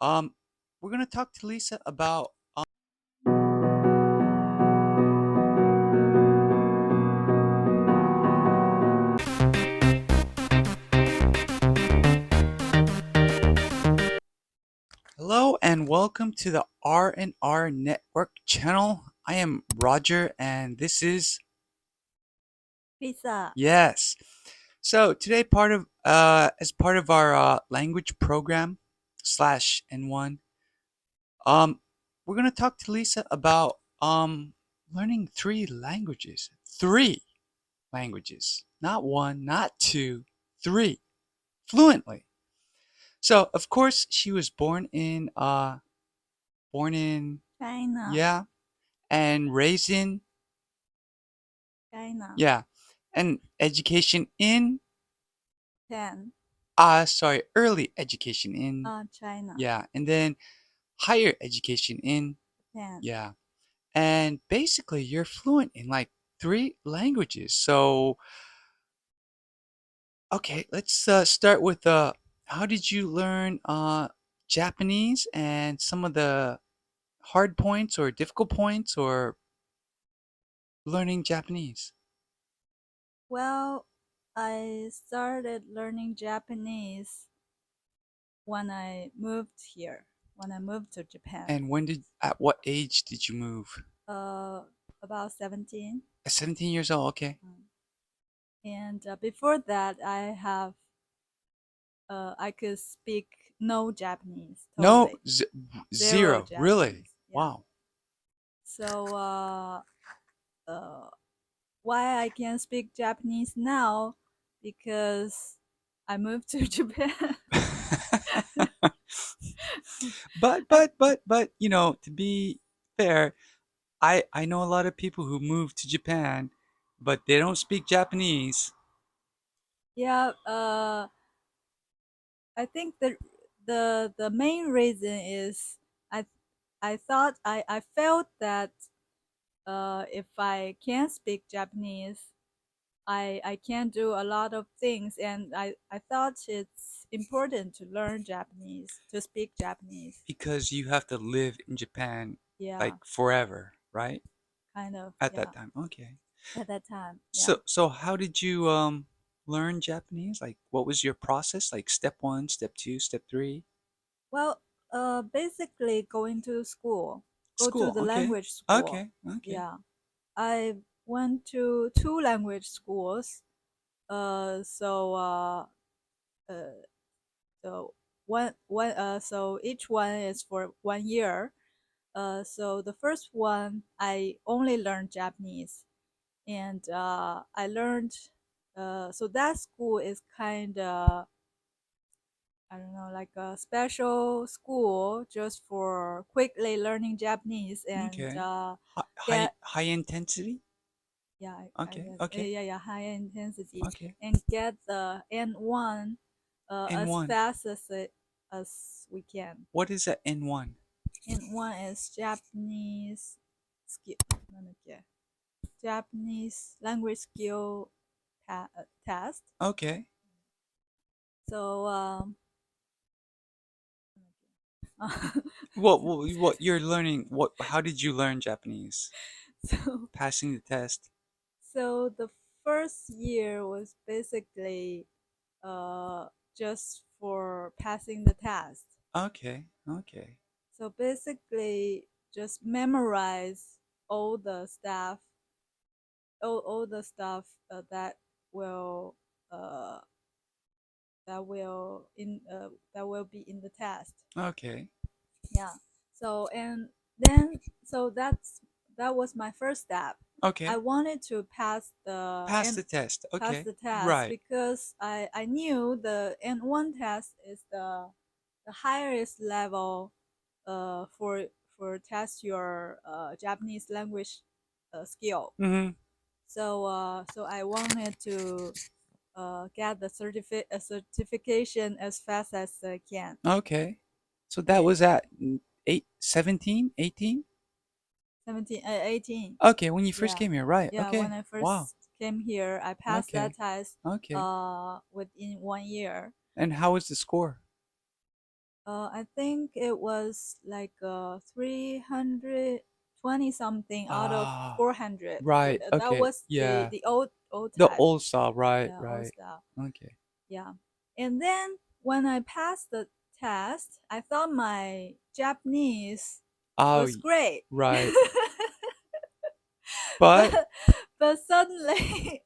Um, we're gonna talk to Lisa about. Hello and welcome to the R&R Network channel. I am Roger, and this is Risa. yes. So today, as part of our language program slash N1, um, we're gonna talk to Lisa about learning three languages, not one, not two, three, fluently. So of course she was born in China. yeah, and raised in China. yeah, and education in 10. sorry, early education in China. yeah, and then higher education in 10. yeah. And basically you're fluent in like three languages. So okay, let's start with how did you learn Japanese and some of the hard points or difficult points or learning Japanese? Well, I started learning Japanese when I moved here, when I moved to Japan. And at what age did you move? Uh, about 17. At 17 years old, okay. Mm. And before that, I could speak no Japanese, No, totally. Zero zero, really? Japanese. Yeah. Wow. So, uh, why I can speak Japanese now? Because I moved to Japan. I, But, to be fair, I know a lot of people who move to Japan, but they don't speak Japanese. yeah, I think the main reason is I I felt that if I can speak Japanese, I can do a lot of things, and I thought it's important to learn Japanese, to speak Japanese. Because you have to live in Japan Yeah, like forever, right? kind of. At Yeah, that time. Okay. at that time. Yeah. So how did you learn Japanese? Like what was your process? Like step 1, step 2, step 3? Well, basically going to school, go to School. the Okay. language school. Okay. Okay. Yeah, I went to two language schools. Uh, so uh, uh, so so each one is for 1 year. So the first one I only learned Japanese, and I learned. So that school is kind of, I don't know, like a special school just for quickly learning Japanese and Okay. get, High intensity? yeah, I Okay. guess, Okay. yeah, high intensity, Okay. and get the N1 as N1. fast as we can. What is that N1? N1 is Japanese skill, Japanese language skill test. Okay. So What you're learning? How did you learn Japanese? so Passing the test. so the first year was basically uh, just for passing the test. Okay. Okay. So basically, just memorize all the stuff, all the stuff will uh, that will be in the test. Okay. Yeah. So and then so that was my first step. I Okay. wanted to Pass the test. pass Okay. the test Right. because I knew the N1 test is the highest level for test your Japanese language skill. Mm-hmm. So I wanted to get the certification as fast as I can. Okay. So that Yeah, was at 17, 18? 18. Okay, when you first Yeah, came here, right? yeah. When Okay. I Wow. first came here, I passed that Okay. test Okay. within 1 year. And how was the score? I think it was like 320 something out of Ah, 400. right. That Okay. was Yeah. the old The type. old style. Right. Yeah, old Right. style. Okay. Yeah. And then when I passed the test, I thought my Japanese Oh, was great. right. But but but suddenly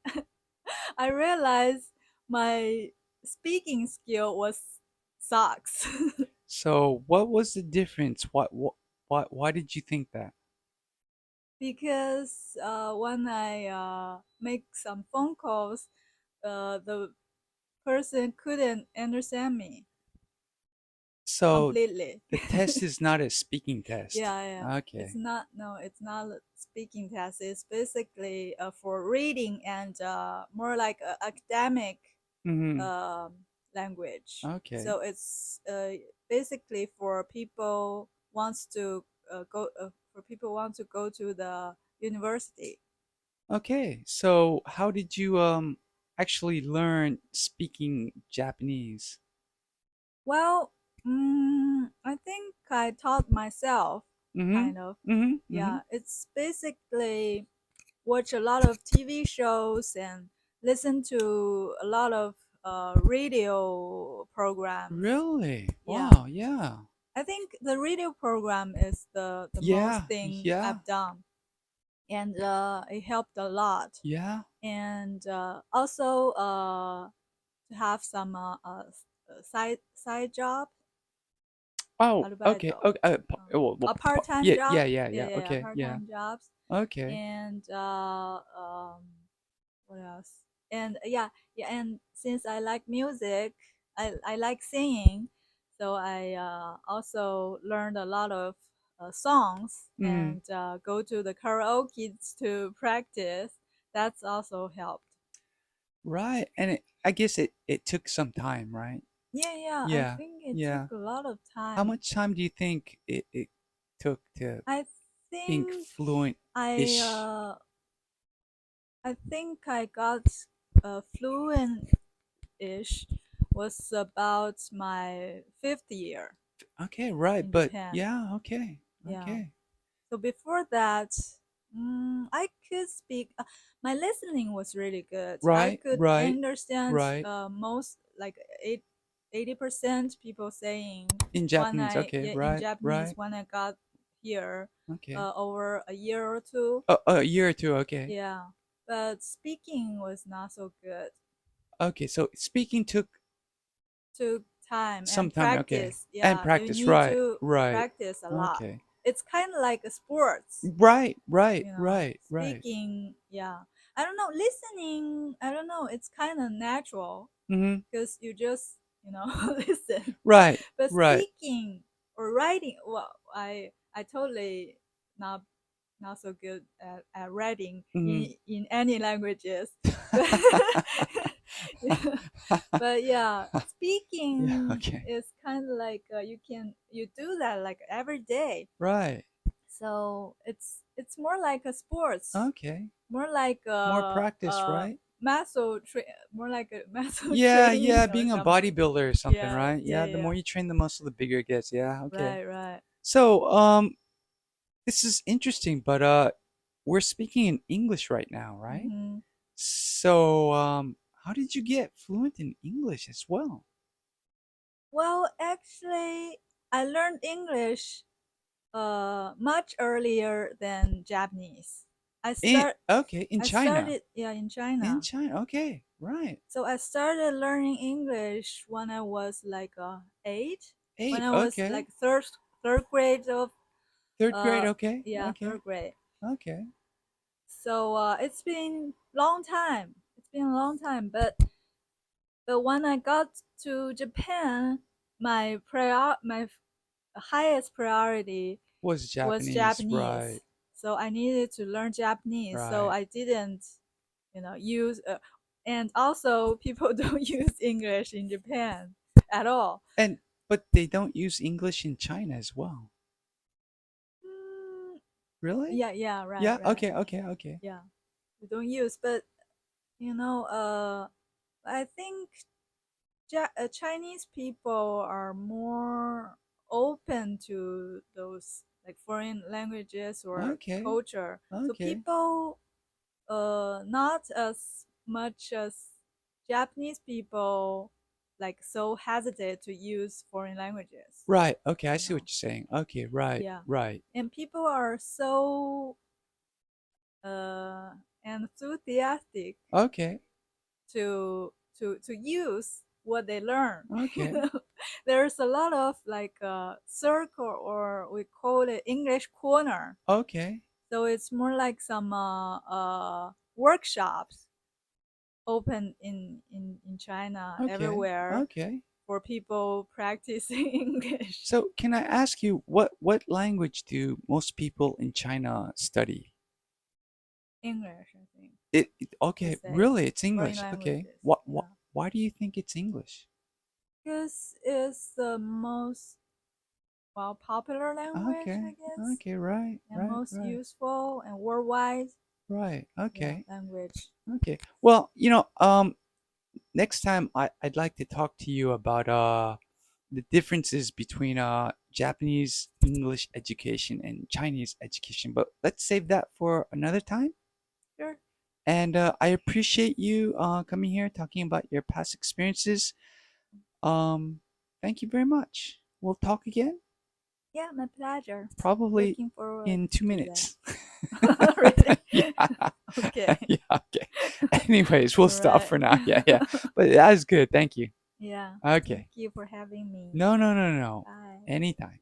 I realized my speaking skill was sucks. so what was the difference? Why did you think that? because when I make some phone calls, the person couldn't understand me So completely. the test is not a speaking test. Yeah, yeah. It's Okay. not, no, it's not a speaking test. It's basically for reading and more like a academic Mm-hmm. um, language. Okay. So it's basically for people wants to want to go to the university. Okay. So how did you actually learn speaking Japanese? Well, I think I taught myself, Mm-hmm. kind of. Mm-hmm. Mm-hmm. Yeah, it's basically watch a lot of TV shows and listen to a lot of radio programs. Really? Yeah, Wow, yeah. I think the radio program is the most Yeah, thing yeah, I've done, and it helped a lot. yeah. And also to have some side job. Oh, How okay. about Okay. a part-time Yeah, job? yeah, yeah, Yeah, yeah. yeah, yeah, Okay, yeah. part-time jobs. Okay. And what else? And yeah, yeah. And since I like music, I like singing, so I also learned a lot of songs Mm, and go to the karaoke to practice. That's also helped. right. And I guess it took some time, right? Yeah, yeah. I Yeah, think it took yeah. a lot of How time. much time do you think it took to I being think I fluent-ish? I got fluent ish was about my fifth year Okay, right. in But Japan. yeah, okay. Yeah. Okay. So before that, I could speak. My listening was really good. I Right, could right, understand right. most like 80% people saying In when Japanese. I, Okay, yeah, in right, Japanese right. when I got here Okay. over a year or two. A year or two, okay. Yeah, but speaking was not so good. Okay, so speaking took Took time some and time, okay. practice. And Yeah, you practice, need right, to right. practice a lot. Okay. It's kind of like a sports, Right, right, right, right. speaking. Yeah, I don't know. Listening, I don't know. It's kind of natural Mm-hmm. because you just listen. Right, But right. speaking or writing, well, I totally not not so good at writing Mm-hmm. in any languages. But but yeah, Yeah, speaking okay. is kind of like you do that like every day. Right. So it's more like a sports, Okay. more like More practice, right? more like a muscle Yeah, yeah, training or being a something. bodybuilder or something, Yeah, right? yeah, Yeah, the yeah. more you train the muscle, the bigger it gets. Yeah, okay. Right, right. So, this is interesting, but we're speaking in English right now, right? Hmm. So, how did you get fluent in English as well? Well, actually, I learned English much earlier than Japanese. I In start okay, in I China. started, yeah, in In China. China. Okay, right. So I started learning English when I was like 8, when 8. I was Okay. like third grade of 3rd grade. Okay. yeah, Okay. third grade. Okay. So it's been long time. It's been a long time, but when I got to Japan, my highest priority Was was Japanese, right? Japanese. So I needed to learn Japanese. So Right. I didn't, use. And also, people don't use English in Japan at all. And but they don't use English in China as well. Mm, Really? yeah, yeah, right, Yeah. right. Okay. Okay. Okay. Yeah, we don't use. But you know, I think Chinese people are more open to those like foreign languages or Okay. culture. So Okay. people, not as much as Japanese people, like so hesitate to use foreign languages. Right. Okay. I You see what know, you're saying. Okay. Right. yeah, Right. and people are so uh enthusiastic Okay. to use what they learn. You Okay. know, there's a lot of like circle, or we call it English corner. Okay. So it's more like some workshops open in China Okay. everywhere Okay. for people practicing English. So, can I ask you what language do most people in China study? English, I think they Okay, say really, it's foreign English. Okay. languages. What Yeah, why do you think it's English? because it's the most well popular language, Okay. I guess, Okay, right. and Right. most Right. useful and worldwide. Right. Yeah, Okay. language. Okay. Well, next time I'd like to talk to you about the differences between Japanese English education and Chinese education, but let's save that for another time. Sure. And I appreciate you coming here talking about your past experiences. Um, Thank you very much. We'll talk again, Yeah, my pleasure. probably Looking forward in to two do that. minutes. Really? Yeah. Okay. Yeah, okay. Anyways, we'll All stop right. for now. Yeah, yeah. But that was good. Thank you. Yeah. Thank Okay. you for having me. No, no, no, no. Bye. Anytime.